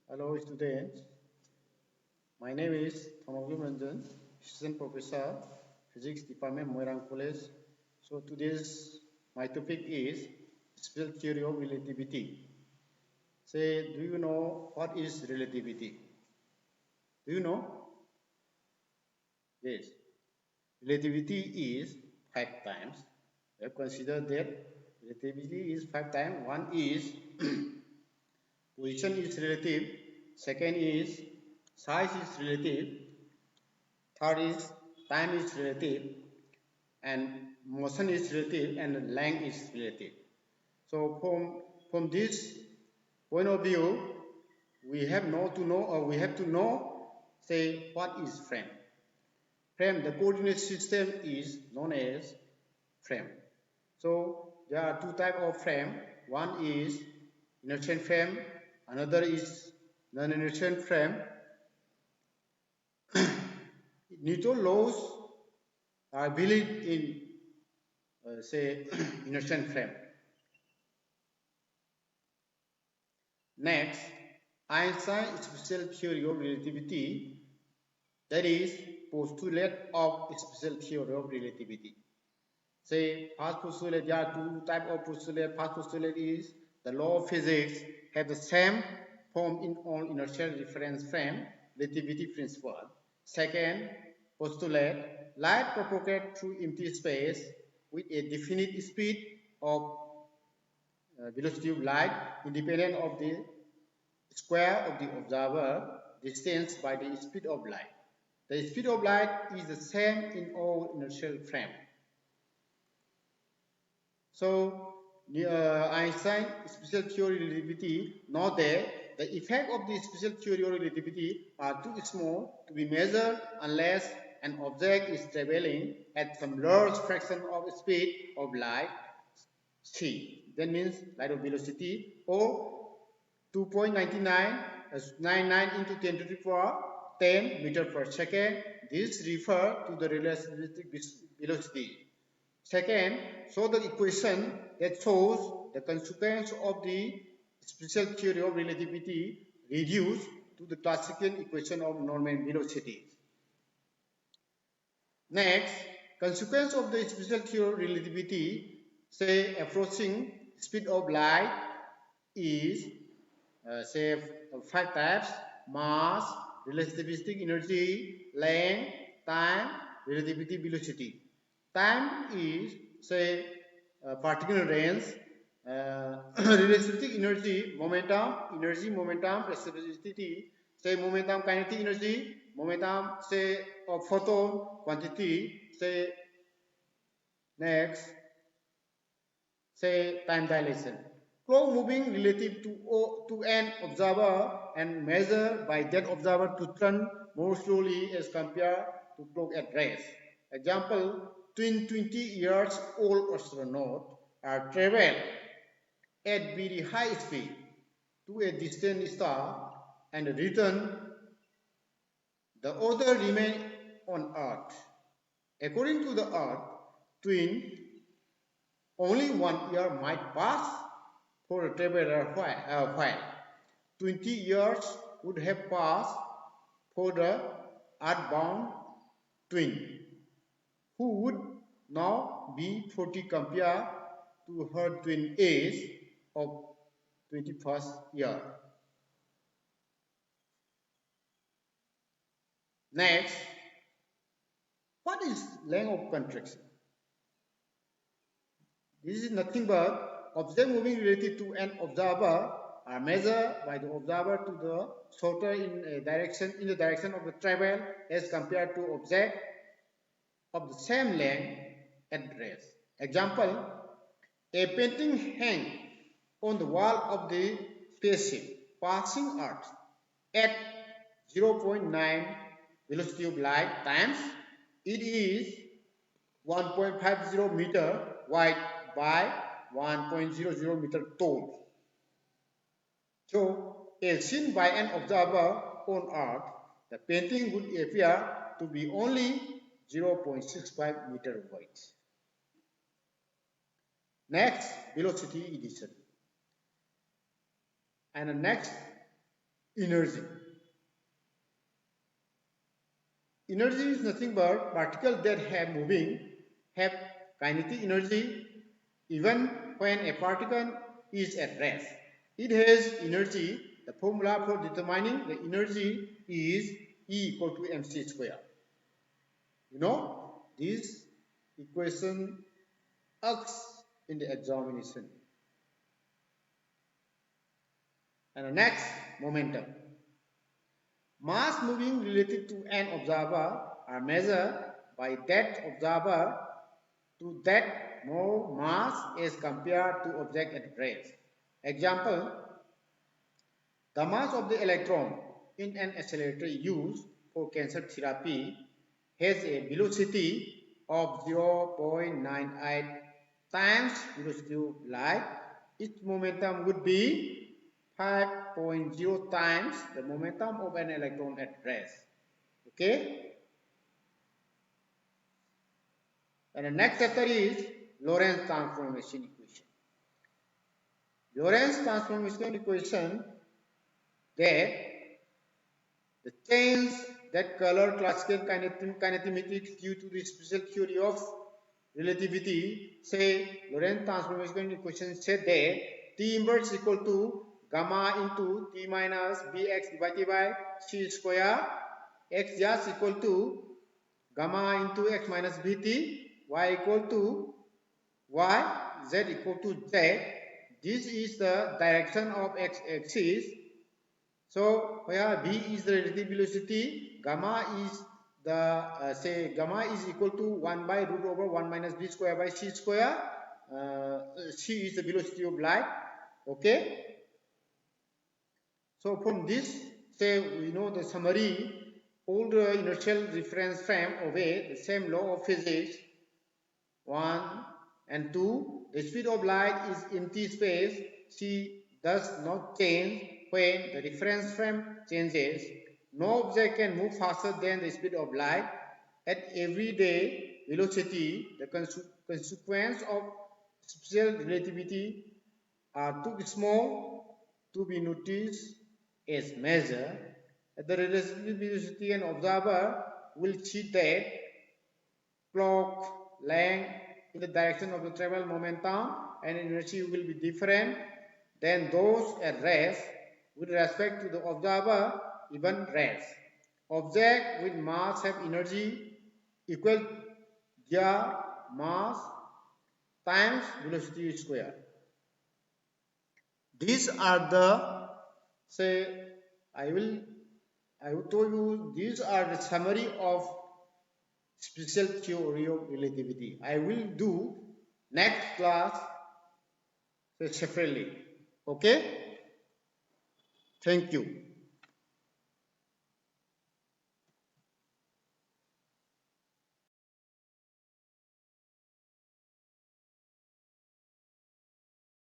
Hello students, my name is Thonogim Ranjan, Assistant Professor, Physics Department, Moirang College. So today's my topic is Special Theory of Relativity. Say, do you know what is relativity? Do you know? Yes. Relativity is 5 times. We have considered that relativity is 5 times. One is position is relative. Second is size is relative. Third is time is relative, and motion is relative, and length is relative. So from this point of view, we have to know say what is frame. Frame, the coordinate system is known as frame. So there are two types of frame. One is inertial frame, another is non-inertial frame. Newton laws are believed in say inertial frame. Next, Einstein's special theory of relativity, that is postulate of special theory of relativity. Say first postulate, there are two types of postulate. First postulate is the law of physics have the same form in all inertial reference frame, relativity principle. Second postulate, light propagates through empty space with a definite speed of velocity of light independent of the square of the observer distance by the speed of light. The speed of light is the same in all inertial frame. So Einstein special theory of relativity note that the effect of the special theory of relativity are too small to be measured unless an object is traveling at some large fraction of the speed of light c. That means light of velocity or 2.99 into 10 to the power 10 meter per second. This refers to the relativistic velocity. Second, show the equation that shows the consequence of the special theory of relativity reduced to the classical equation of normal velocity. Next, consequence of the special theory of relativity, say approaching speed of light is say 5 types: mass, relativistic energy, length, time, relativity velocity. Time is say particle range, relativistic energy, momentum, relativity, say momentum kinetic energy, momentum say of photon quantity, say next say time dilation. Clock moving relative to an observer and measured by that observer to turn more slowly as compared to clock at rest. Example, 20 years old astronaut are travel at very high speed to a distant star and return, the other remain on Earth. According to the Earth twin, only 1 year might pass for a traveler while 20 years would have passed for the earthbound twin, who would now be 40 compared to her twin age of 21st year. Next, what is length of contraction? This is nothing but object moving related to an observer are measured by the observer to the shorter in the direction of the travel as compared to object of the same length at rest. Example, a painting hang on the wall of the spaceship passing Earth at 0.9 velocity of light times it is 1.50 meter wide by 1.00 meter tall. So, as seen by an observer on Earth, the painting would appear to be only 0.65 meter wide. Next, velocity addition. And the next energy. Energy is nothing but particles that have kinetic energy even when a particle is at rest. It has energy. The formula for determining the energy is E equal to mc square. You know, this equation asks in the examination. And the next, momentum. Mass moving relative to an observer are measured by that observer to that more mass as compared to object at rest. Example, the mass of the electron in an accelerator used for cancer therapy has a velocity of 0.98 times velocity of light. Its momentum would be 5.0 times the momentum of an electron at rest. Okay? And the next chapter is Lorentz transformation equation. Lorentz transformation equation that the change that color classical kinematics due to the special theory of relativity, say Lorentz transformation equation said that T inverse equal to gamma into T minus Bx divided by C square, X just equal to gamma into X minus Bt, Y equal to Y, Z equal to Z. This is the direction of X axis. So where v is the relative velocity, gamma is the say gamma is equal to 1 by root over 1 minus b square by c square. C is the velocity of light. Okay. So from this, say we know the summary. All the inertial reference frame obey the same law of physics. 1 and 2. The speed of light is empty space. C does not change when the reference frame changes. No object can move faster than the speed of light. At everyday velocity, the consequence of special relativity are too small to be noticed as measure. At the relative velocity, an observer will see that clock length in the direction of the travel momentum and energy will be different than those at rest. With respect to the observer, even rest. Object with mass have energy equal to mass times velocity square. These are the, say, I will tell you, these are the summary of special theory of relativity. I will do next class separately. Okay? Thank you.